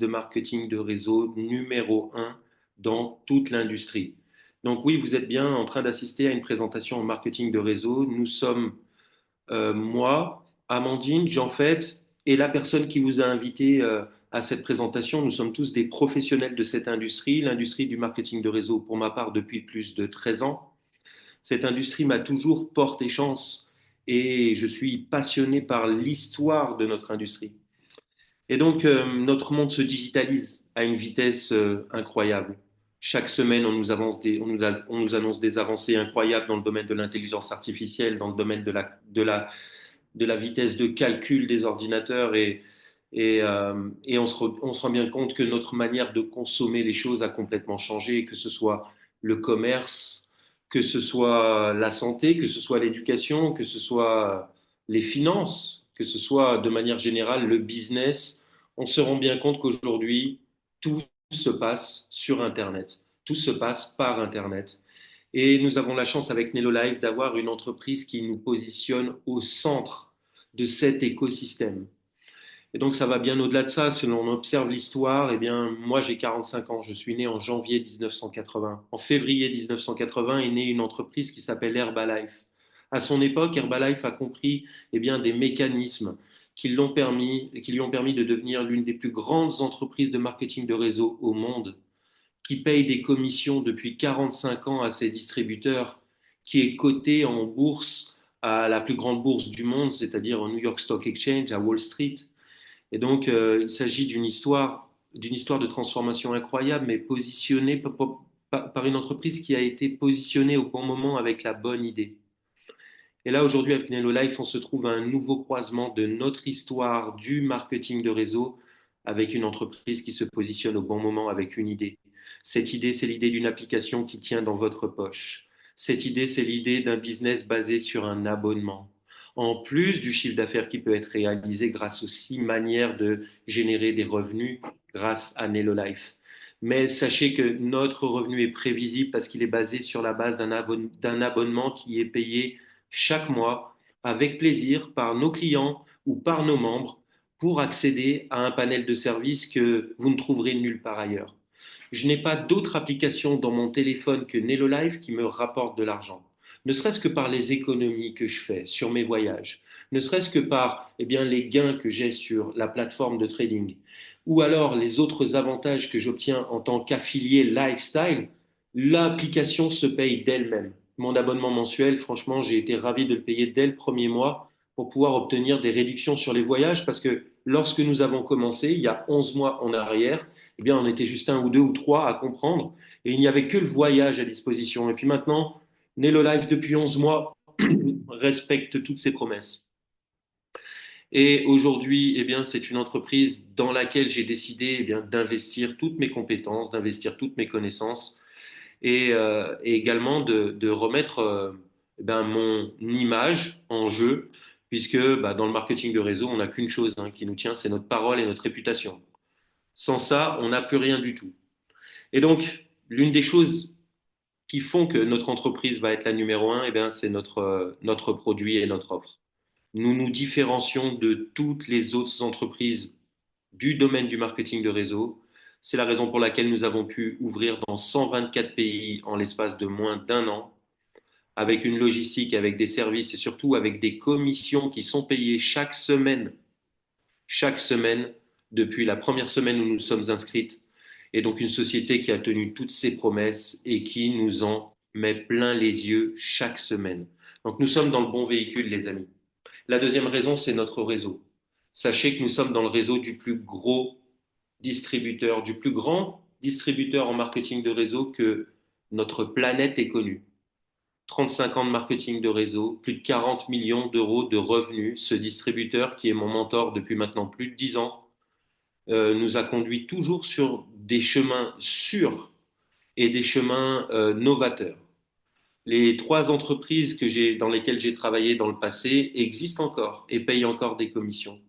de marketing de réseau numéro un dans toute l'industrie. Donc oui, vous êtes bien en train d'assister à une présentation en marketing de réseau. Nous sommes moi, Amandine, Jean-Fait, et la personne qui vous a invité à cette présentation. Nous sommes tous des professionnels de cette industrie, l'industrie du marketing de réseau pour ma part depuis plus de 13 ans. Cette industrie m'a toujours porté chance et je suis passionné par l'histoire de notre industrie. Et donc, notre monde se digitalise à une vitesse incroyable. Chaque semaine, on nous annonce des avancées incroyables dans le domaine de l'intelligence artificielle, dans le domaine de la vitesse de calcul des ordinateurs et on se rend bien compte que notre manière de consommer les choses a complètement changé, que ce soit le commerce, que ce soit la santé, que ce soit l'éducation, que ce soit les finances, que ce soit de manière générale le business. On se rend bien compte qu'aujourd'hui, tout se passe sur Internet, tout se passe par Internet. Et nous avons la chance avec Nelolive d'avoir une entreprise qui nous positionne au centre de cet écosystème. Et donc ça va bien au-delà de ça. Si l'on observe l'histoire, eh bien moi j'ai 45 ans, je suis né en janvier 1980. En février 1980 est née une entreprise qui s'appelle Herbalife. À son époque, Herbalife a compris des mécanismes qui lui ont permis de devenir l'une des plus grandes entreprises de marketing de réseau au monde, qui paye des commissions depuis 45 ans à ses distributeurs, qui est coté en bourse à la plus grande bourse du monde, c'est-à-dire au New York Stock Exchange, à Wall Street. Et donc, il s'agit d'une histoire de transformation incroyable, mais positionnée par une entreprise qui a été positionnée au bon moment avec la bonne idée. Et là, aujourd'hui, avec Nello Life, on se trouve à un nouveau croisement de notre histoire du marketing de réseau avec une entreprise qui se positionne au bon moment avec une idée. Cette idée, c'est l'idée d'une application qui tient dans votre poche. Cette idée, c'est l'idée d'un business basé sur un abonnement. En plus du chiffre d'affaires qui peut être réalisé grâce aux 6 manières de générer des revenus grâce à Nello Life. Mais sachez que notre revenu est prévisible parce qu'il est basé sur la base d'un abonnement qui est payé chaque mois avec plaisir par nos clients ou par nos membres pour accéder à un panel de services que vous ne trouverez nulle part ailleurs. Je n'ai pas d'autre application dans mon téléphone que NeloLife qui me rapporte de l'argent. Ne serait-ce que par les économies que je fais sur mes voyages, ne serait-ce que par les gains que j'ai sur la plateforme de trading, ou alors les autres avantages que j'obtiens en tant qu'affilié lifestyle, l'application se paye d'elle-même. Mon abonnement mensuel, franchement, j'ai été ravi de le payer dès le premier mois pour pouvoir obtenir des réductions sur les voyages parce que lorsque nous avons commencé, il y a 11 mois en arrière, on était juste un ou deux ou trois à comprendre et il n'y avait que le voyage à disposition. Et puis maintenant, Nello Life, depuis 11 mois, respecte toutes ses promesses. Et aujourd'hui, c'est une entreprise dans laquelle j'ai décidé d'investir toutes mes compétences, d'investir toutes mes connaissances et également de remettre mon image en jeu, puisque dans le marketing de réseau, on n'a qu'une chose qui nous tient, c'est notre parole et notre réputation. Sans ça, on n'a plus rien du tout. Et donc, l'une des choses qui font que notre entreprise va être la numéro un, c'est notre produit et notre offre. Nous nous différencions de toutes les autres entreprises du domaine du marketing de réseau. C'est la raison pour laquelle nous avons pu ouvrir dans 124 pays en l'espace de moins d'un an, avec une logistique, avec des services et surtout avec des commissions qui sont payées chaque semaine, depuis la première semaine où nous sommes inscrites. Et donc une société qui a tenu toutes ses promesses et qui nous en met plein les yeux chaque semaine. Donc nous sommes dans le bon véhicule, les amis. La deuxième raison, c'est notre réseau. Sachez que nous sommes dans le réseau du plus gros distributeur, du plus grand distributeur en marketing de réseau que notre planète ait connu. 35 ans de marketing de réseau, plus de 40 millions d'euros de revenus. Ce distributeur, qui est mon mentor depuis maintenant plus de 10 ans, nous a conduit toujours sur des chemins sûrs et des chemins novateurs. Les 3 entreprises dans lesquelles j'ai travaillé dans le passé existent encore et payent encore des commissions.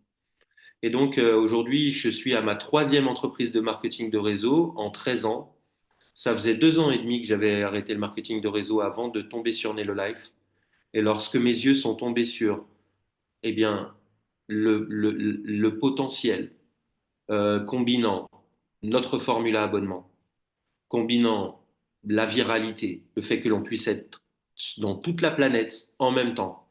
Et donc aujourd'hui, je suis à ma troisième entreprise de marketing de réseau en 13 ans. Ça faisait 2 ans et demi que j'avais arrêté le marketing de réseau avant de tomber sur NeloLife. Et lorsque mes yeux sont tombés sur eh bien, le potentiel combinant notre formule à abonnement, combinant la viralité, le fait que l'on puisse être dans toute la planète en même temps,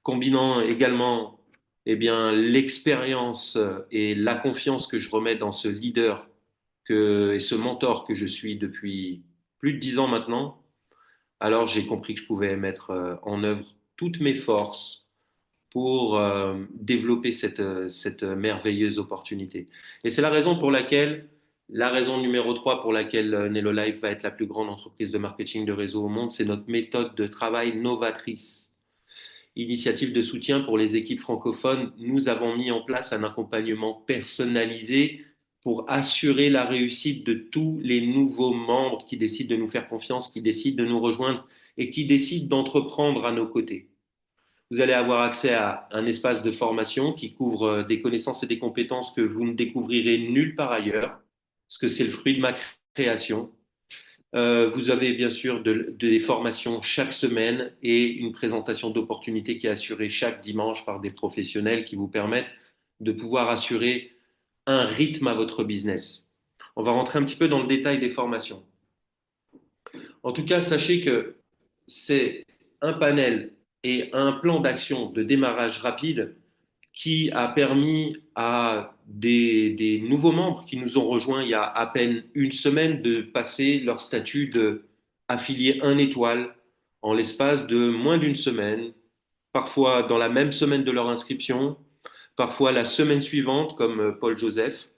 combinant également eh bien, l'expérience et la confiance que je remets dans ce leader et ce mentor que je suis depuis plus de 10 ans maintenant, alors j'ai compris que je pouvais mettre en œuvre toutes mes forces pour développer cette merveilleuse opportunité. Et c'est la raison numéro 3 pour laquelle Nello Life va être la plus grande entreprise de marketing de réseau au monde, c'est notre méthode de travail novatrice. Initiative de soutien pour les équipes francophones, nous avons mis en place un accompagnement personnalisé pour assurer la réussite de tous les nouveaux membres qui décident de nous faire confiance, qui décident de nous rejoindre et qui décident d'entreprendre à nos côtés. Vous allez avoir accès à un espace de formation qui couvre des connaissances et des compétences que vous ne découvrirez nulle part ailleurs, parce que c'est le fruit de ma création. Vous avez bien sûr des formations chaque semaine et une présentation d'opportunités qui est assurée chaque dimanche par des professionnels qui vous permettent de pouvoir assurer un rythme à votre business. On va rentrer un petit peu dans le détail des formations. En tout cas, sachez que c'est un panel et un plan d'action de démarrage rapide qui a permis à des nouveaux membres qui nous ont rejoints il y a à peine une semaine de passer leur statut d'affilié 1 étoile en l'espace de moins d'une semaine, parfois dans la même semaine de leur inscription, parfois la semaine suivante comme Paul Joseph,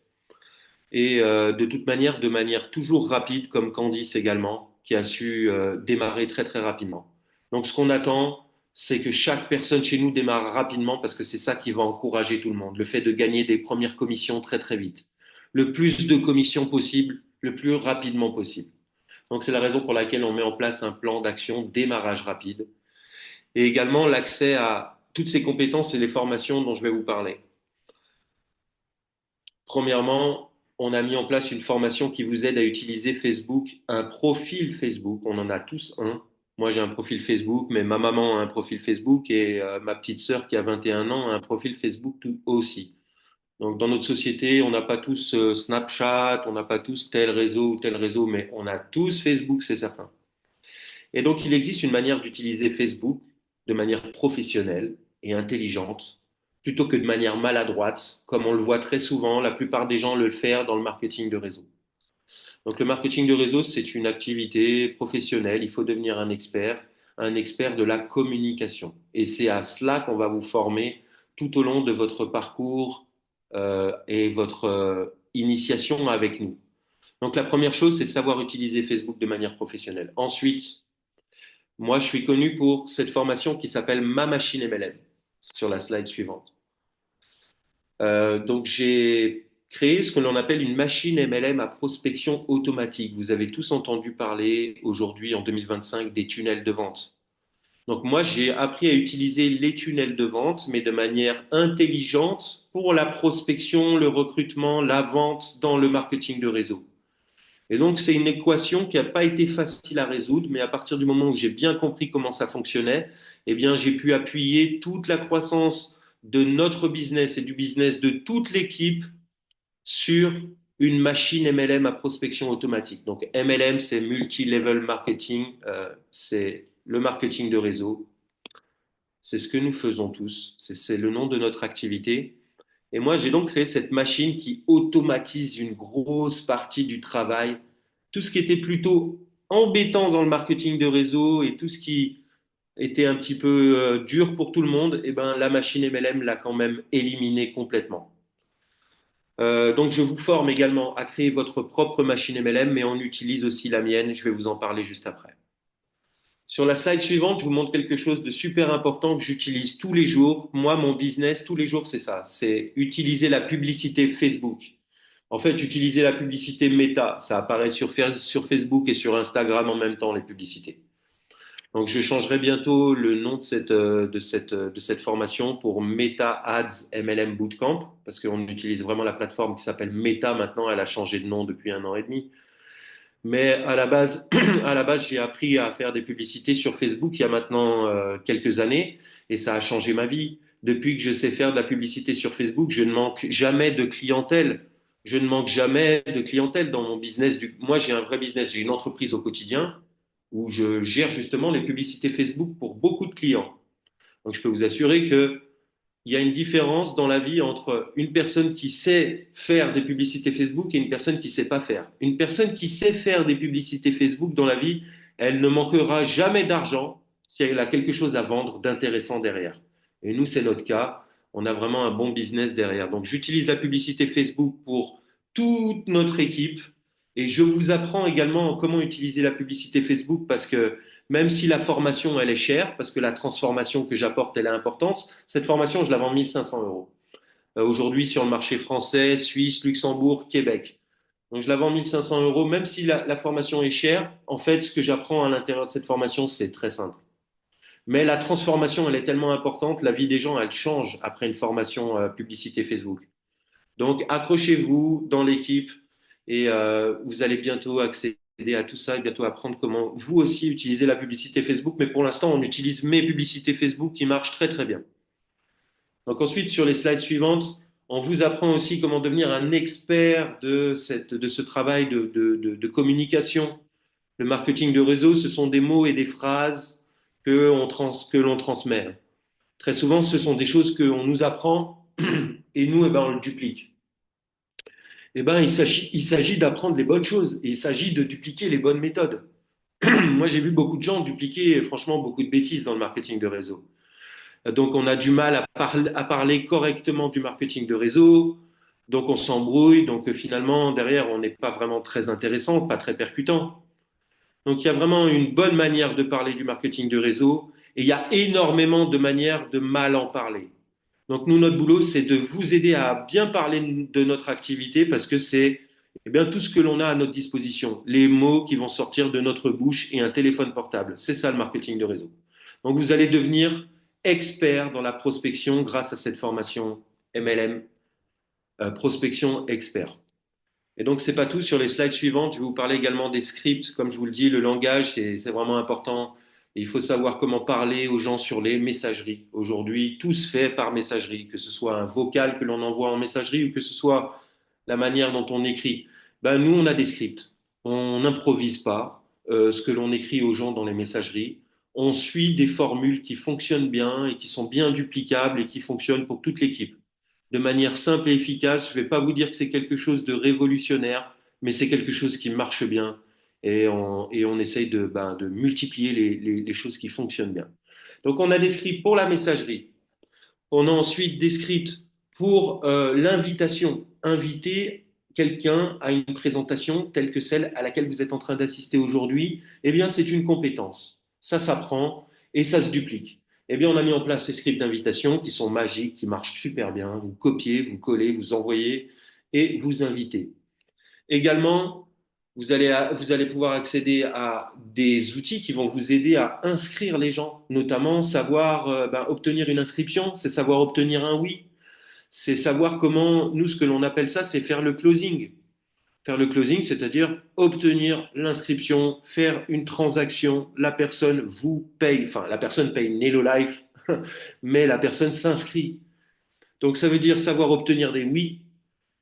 et de manière toujours rapide comme Candice également, qui a su démarrer très très rapidement. Donc ce qu'on attend, c'est que chaque personne chez nous démarre rapidement parce que c'est ça qui va encourager tout le monde. Le fait de gagner des premières commissions très très vite. Le plus de commissions possible, le plus rapidement possible. Donc c'est la raison pour laquelle on met en place un plan d'action démarrage rapide et également l'accès à toutes ces compétences et les formations dont je vais vous parler. Premièrement, on a mis en place une formation qui vous aide à utiliser Facebook, un profil Facebook. On en a tous un. Moi, j'ai un profil Facebook, mais ma maman a un profil Facebook et ma petite sœur qui a 21 ans a un profil Facebook tout aussi. Donc, dans notre société, on n'a pas tous Snapchat, on n'a pas tous tel réseau, mais on a tous Facebook, c'est certain. Et donc, il existe une manière d'utiliser Facebook de manière professionnelle et intelligente, plutôt que de manière maladroite, comme on le voit très souvent, la plupart des gens le font dans le marketing de réseau. Donc, le marketing de réseau, c'est une activité professionnelle, il faut devenir un expert de la communication. Et c'est à cela qu'on va vous former tout au long de votre parcours et votre initiation avec nous. Donc, la première chose, c'est savoir utiliser Facebook de manière professionnelle. Ensuite, moi, je suis connu pour cette formation qui s'appelle Ma Machine MLM, sur la slide suivante. Donc, j'ai créé ce que l'on appelle une machine MLM à prospection automatique. Vous avez tous entendu parler aujourd'hui, en 2025, des tunnels de vente. Donc, moi, j'ai appris à utiliser les tunnels de vente, mais de manière intelligente pour la prospection, le recrutement, la vente dans le marketing de réseau. Et donc, c'est une équation qui n'a pas été facile à résoudre, mais à partir du moment où j'ai bien compris comment ça fonctionnait, eh bien, j'ai pu appuyer toute la croissance de notre business et du business de toute l'équipe sur une machine MLM à prospection automatique. Donc, MLM, c'est Multi-Level Marketing, c'est le marketing de réseau. C'est ce que nous faisons tous, c'est le nom de notre activité. Et moi, j'ai donc créé cette machine qui automatise une grosse partie du travail. Tout ce qui était plutôt embêtant dans le marketing de réseau et tout ce qui était un petit peu dur pour tout le monde, eh ben, la machine MLM l'a quand même éliminé complètement. Donc, je vous forme également à créer votre propre machine MLM, mais on utilise aussi la mienne. Je vais vous en parler juste après. Sur la slide suivante, je vous montre quelque chose de super important que j'utilise tous les jours. Moi, mon business, tous les jours, c'est ça. C'est utiliser la publicité Facebook. En fait, utiliser la publicité Meta. Ça apparaît sur Facebook et sur Instagram en même temps, les publicités. Donc, je changerai bientôt le nom de cette formation pour Meta Ads MLM Bootcamp parce qu'on utilise vraiment la plateforme qui s'appelle Meta maintenant. Elle a changé de nom depuis 1 an et demi. Mais à la base, j'ai appris à faire des publicités sur Facebook il y a maintenant quelques années et ça a changé ma vie. Depuis que je sais faire de la publicité sur Facebook, je ne manque jamais de clientèle. je ne manque jamais de clientèle dans mon business. Moi, j'ai un vrai business, j'ai une entreprise au quotidien où je gère justement les publicités Facebook pour beaucoup de clients. Donc, je peux vous assurer que il y a une différence dans la vie entre une personne qui sait faire des publicités Facebook et une personne qui ne sait pas faire. Une personne qui sait faire des publicités Facebook dans la vie, elle ne manquera jamais d'argent si elle a quelque chose à vendre d'intéressant derrière. Et nous, c'est notre cas. On a vraiment un bon business derrière. Donc, j'utilise la publicité Facebook pour toute notre équipe et je vous apprends également comment utiliser la publicité Facebook parce que même si la formation, elle est chère, parce que la transformation que j'apporte, elle est importante, cette formation, je la vends 1500 euros. Aujourd'hui, sur le marché français, Suisse, Luxembourg, Québec. Donc, je la vends 1500 euros, même si la formation est chère. En fait, ce que j'apprends à l'intérieur de cette formation, c'est très simple. Mais la transformation, elle est tellement importante, la vie des gens, elle change après une formation publicité Facebook. Donc, accrochez-vous dans l'équipe et vous allez bientôt accéder à tout ça et bientôt apprendre comment vous aussi utiliser la publicité Facebook. Mais pour l'instant, on utilise mes publicités Facebook qui marchent très très bien. Donc ensuite, sur les slides suivantes, on vous apprend aussi comment devenir un expert de ce travail de communication. Le marketing de réseau, ce sont des mots et des phrases que l'on transmet. Très souvent, ce sont des choses qu'on nous apprend et nous, eh ben, on le duplique. Eh ben, il s'agit d'apprendre les bonnes choses et il s'agit de dupliquer les bonnes méthodes. Moi, j'ai vu beaucoup de gens dupliquer, franchement, beaucoup de bêtises dans le marketing de réseau. Donc, on a du mal à parler correctement du marketing de réseau. Donc, on s'embrouille. Donc, finalement, derrière, on n'est pas vraiment très intéressant, pas très percutant. Donc, il y a vraiment une bonne manière de parler du marketing de réseau et il y a énormément de manières de mal en parler. Donc nous, notre boulot, c'est de vous aider à bien parler de notre activité parce que c'est eh bien, tout ce que l'on a à notre disposition, les mots qui vont sortir de notre bouche et un téléphone portable. C'est ça le marketing de réseau. Donc vous allez devenir expert dans la prospection grâce à cette formation MLM, prospection expert. Et donc, c'est pas tout. Sur les slides suivantes, je vais vous parler également des scripts. Comme je vous le dis, le langage, c'est vraiment important. Et il faut savoir comment parler aux gens sur les messageries. Aujourd'hui, tout se fait par messagerie, que ce soit un vocal que l'on envoie en messagerie ou que ce soit la manière dont on écrit. Ben, nous, on a des scripts. On n'improvise pas ce que l'on écrit aux gens dans les messageries. On suit des formules qui fonctionnent bien et qui sont bien duplicables et qui fonctionnent pour toute l'équipe de manière simple et efficace. Je ne vais pas vous dire que c'est quelque chose de révolutionnaire, mais c'est quelque chose qui marche bien et on essaye de multiplier les choses qui fonctionnent bien. Donc on a des scripts pour la messagerie. On a ensuite des scripts pour l'invitation. Inviter quelqu'un à une présentation telle que celle à laquelle vous êtes en train d'assister aujourd'hui, eh bien c'est une compétence. Ça s'apprend et ça se duplique. Eh bien, on a mis en place ces scripts d'invitation qui sont magiques, qui marchent super bien. Vous copiez, vous collez, vous envoyez et vous invitez. Également, vous allez pouvoir accéder à des outils qui vont vous aider à inscrire les gens, notamment savoir obtenir une inscription, c'est savoir obtenir un oui, c'est savoir comment, nous, ce que l'on appelle ça, c'est faire le closing. Faire le closing, c'est-à-dire obtenir l'inscription, faire une transaction, la personne vous paye, enfin la personne paye Nello Life, mais la personne s'inscrit. Donc ça veut dire savoir obtenir des oui,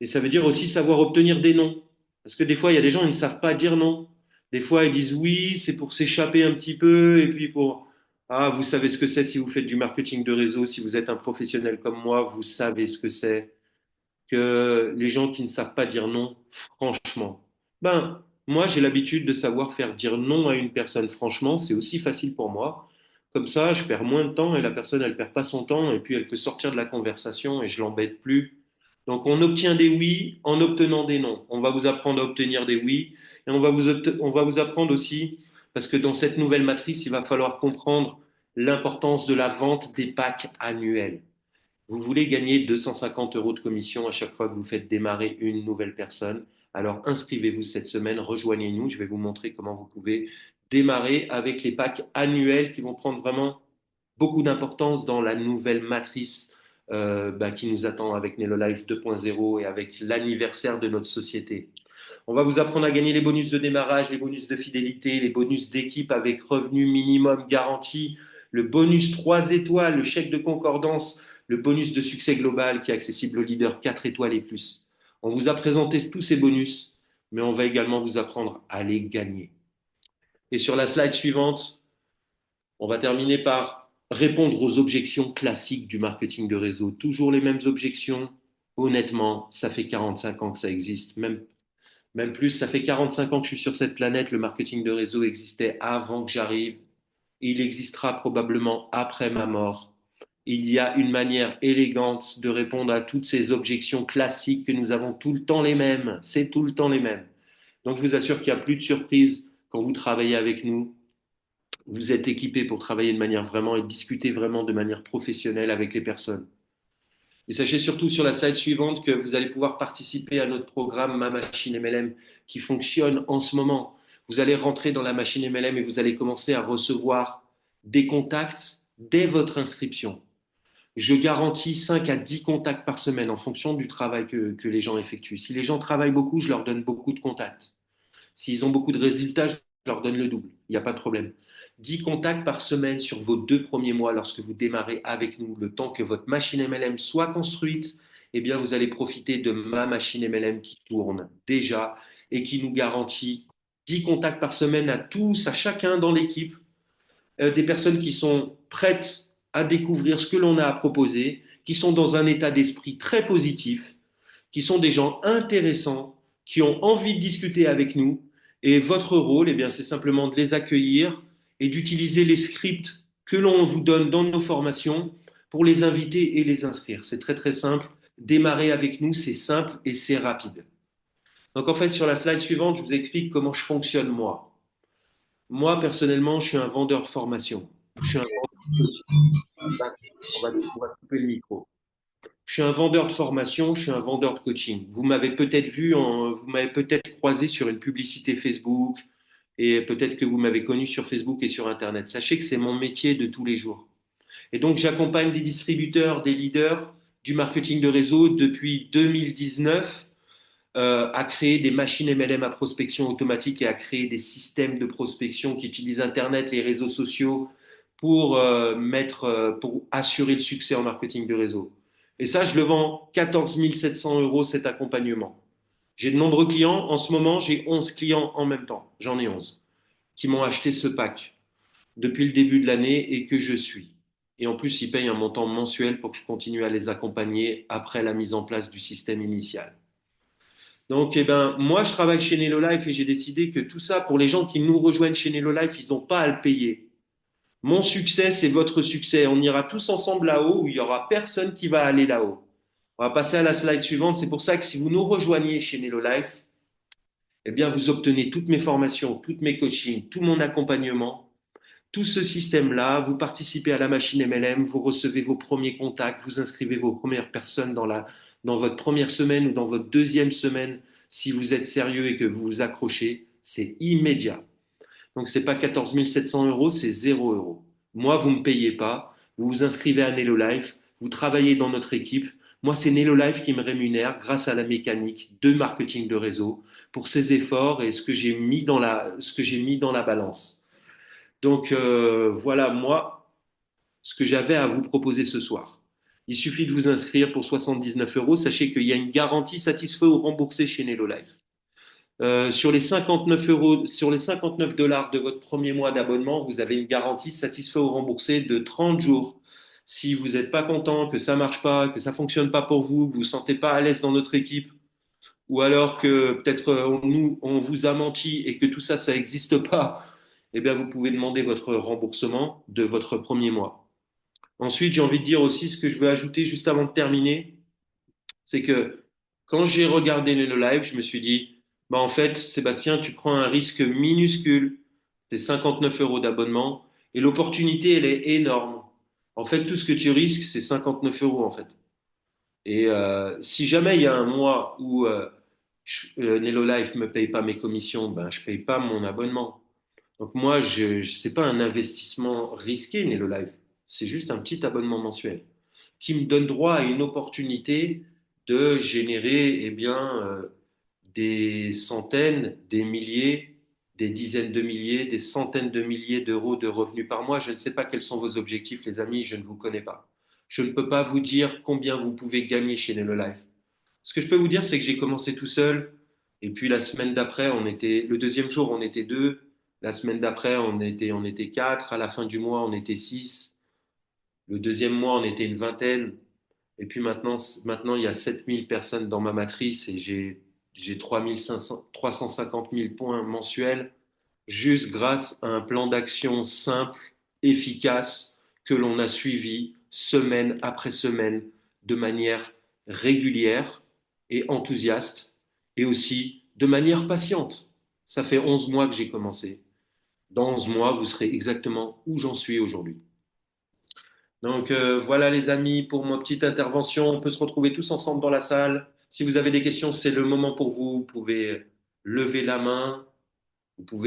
et ça veut dire aussi savoir obtenir des non. Parce que des fois, il y a des gens, ils ne savent pas dire non. Des fois, ils disent oui, c'est pour s'échapper un petit peu, et puis pour... Ah, vous savez ce que c'est si vous faites du marketing de réseau, si vous êtes un professionnel comme moi, vous savez ce que c'est que les gens qui ne savent pas dire non, franchement. Ben, moi, j'ai l'habitude de savoir faire dire non à une personne, franchement, c'est aussi facile pour moi. Comme ça, je perds moins de temps et la personne, elle perd pas son temps et puis elle peut sortir de la conversation et je l'embête plus. Donc, on obtient des oui en obtenant des non. On va vous apprendre à obtenir des oui et on va vous apprendre aussi, parce que dans cette nouvelle matrice, il va falloir comprendre l'importance de la vente des packs annuels. Vous voulez gagner 250 euros de commission à chaque fois que vous faites démarrer une nouvelle personne. Alors inscrivez-vous cette semaine, rejoignez-nous. Je vais vous montrer comment vous pouvez démarrer avec les packs annuels qui vont prendre vraiment beaucoup d'importance dans la nouvelle matrice qui nous attend avec NeloLife 2.0 et avec l'anniversaire de notre société. On va vous apprendre à gagner les bonus de démarrage, les bonus de fidélité, les bonus d'équipe avec revenu minimum garanti, le bonus 3 étoiles, le chèque de concordance, le bonus de succès global qui est accessible aux leaders 4 étoiles et plus. On vous a présenté tous ces bonus, mais on va également vous apprendre à les gagner. Et sur la slide suivante, on va terminer par répondre aux objections classiques du marketing de réseau. Toujours les mêmes objections. Honnêtement, ça fait 45 ans que ça existe, même plus, ça fait 45 ans que je suis sur cette planète. Le marketing de réseau existait avant que j'arrive. Il existera probablement après ma mort. Il y a une manière élégante de répondre à toutes ces objections classiques que nous avons tout le temps les mêmes. C'est tout le temps les mêmes. Donc je vous assure qu'il n'y a plus de surprise quand vous travaillez avec nous. Vous êtes équipé pour travailler de manière vraiment et discuter vraiment de manière professionnelle avec les personnes. Et sachez surtout sur la slide suivante que vous allez pouvoir participer à notre programme Ma Machine MLM qui fonctionne en ce moment. Vous allez rentrer dans la machine MLM et vous allez commencer à recevoir des contacts dès votre inscription. Je garantis 5 à 10 contacts par semaine en fonction du travail que les gens effectuent. Si les gens travaillent beaucoup, je leur donne beaucoup de contacts. S'ils ont beaucoup de résultats, je leur donne le double. Il n'y a pas de problème. 10 contacts par semaine sur vos 2 premiers mois lorsque vous démarrez avec nous, le temps que votre machine MLM soit construite, eh bien, vous allez profiter de ma machine MLM qui tourne déjà et qui nous garantit 10 contacts par semaine à tous, à chacun dans l'équipe, des personnes qui sont prêtes à découvrir ce que l'on a à proposer, qui sont dans un état d'esprit très positif, qui sont des gens intéressants, qui ont envie de discuter avec nous. Et votre rôle, eh bien, c'est simplement de les accueillir et d'utiliser les scripts que l'on vous donne dans nos formations pour les inviter et les inscrire. C'est très très simple. Démarrer avec nous, c'est simple et c'est rapide. Donc en fait, sur la slide suivante, je vous explique comment je fonctionne moi. Moi, personnellement, je suis un vendeur de formation. Je suis un on va couper le micro. Je suis un vendeur de formation, je suis un vendeur de coaching. Vous m'avez peut-être vous m'avez peut-être croisé sur une publicité Facebook et peut-être que vous m'avez connu sur Facebook et sur Internet. Sachez que c'est mon métier de tous les jours. Et donc, j'accompagne des distributeurs, des leaders du marketing de réseau depuis 2019 à créer des machines MLM à prospection automatique et à créer des systèmes de prospection qui utilisent Internet, les réseaux sociaux pour assurer le succès en marketing de réseau. Et ça, je le vends 14 700 euros cet accompagnement. J'ai de nombreux clients. En ce moment, j'ai 11 clients en même temps. J'en ai 11 qui m'ont acheté ce pack depuis le début de l'année et que je suis. Et en plus, ils payent un montant mensuel pour que je continue à les accompagner après la mise en place du système initial. Donc, eh ben, moi, je travaille chez Nello Life et j'ai décidé que tout ça, pour les gens qui nous rejoignent chez Nello Life, ils n'ont pas à le payer. Mon succès, c'est votre succès. On ira tous ensemble là-haut où il n'y aura personne qui va aller là-haut. On va passer à la slide suivante. C'est pour ça que si vous nous rejoignez chez Nello Life, eh bien, vous obtenez toutes mes formations, toutes mes coachings, tout mon accompagnement, tout ce système-là. Vous participez à la machine MLM, vous recevez vos premiers contacts, vous inscrivez vos premières personnes dans votre première semaine ou dans votre deuxième semaine. Si vous êtes sérieux et que vous vous accrochez, c'est immédiat. Donc, ce n'est pas 14 700 euros, c'est 0 euros. Moi, vous ne me payez pas. Vous vous inscrivez à Nello Life. Vous travaillez dans notre équipe. Moi, c'est Nello Life qui me rémunère grâce à la mécanique de marketing de réseau pour ces efforts et ce que j'ai mis ce que j'ai mis dans la balance. Donc, voilà, moi, ce que j'avais à vous proposer ce soir. Il suffit de vous inscrire pour 79 euros. Sachez qu'il y a une garantie satisfait ou remboursée chez Nello Life. Sur les 59 euros, sur les 59 dollars de votre premier mois d'abonnement, vous avez une garantie satisfait ou remboursée de 30 jours. Si vous n'êtes pas content, que ça marche pas, que ça fonctionne pas pour vous, que vous ne vous sentez pas à l'aise dans notre équipe, ou alors que peut-être on vous a menti et que tout ça, ça n'existe pas, eh bien, vous pouvez demander votre remboursement de votre premier mois. Ensuite, j'ai envie de dire aussi ce que je veux ajouter juste avant de terminer, c'est que quand j'ai regardé le live, je me suis dit, bah en fait, Sébastien, tu prends un risque minuscule, c'est 59 euros d'abonnement, et l'opportunité, elle est énorme. En fait, tout ce que tu risques, c'est 59 euros en fait. Et si jamais il y a un mois où Nello Life me paye pas mes commissions, ben je paye pas mon abonnement. Donc moi, c'est pas un investissement risqué, Nello Life. C'est juste un petit abonnement mensuel qui me donne droit à une opportunité de générer eh bien, des centaines, des milliers, des dizaines de milliers, des centaines de milliers d'euros de revenus par mois. Je ne sais pas quels sont vos objectifs, les amis, je ne vous connais pas. Je ne peux pas vous dire combien vous pouvez gagner chez Nello Life. Ce que je peux vous dire, c'est que j'ai commencé tout seul. Et puis la semaine d'après, le deuxième jour, on était deux. La semaine d'après, on était quatre. À la fin du mois, on était six. Le deuxième mois, on était une vingtaine. Et puis maintenant, il y a 7000 personnes dans ma matrice et j'ai 350 000 points mensuels juste grâce à un plan d'action simple, efficace, que l'on a suivi semaine après semaine de manière régulière et enthousiaste et aussi de manière patiente. Ça fait 11 mois que j'ai commencé. Dans 11 mois, vous serez exactement où j'en suis aujourd'hui. Donc voilà les amis pour ma petite intervention. On peut se retrouver tous ensemble dans la salle. Si vous avez des questions, c'est le moment pour vous. Vous pouvez lever la main. Vous pouvez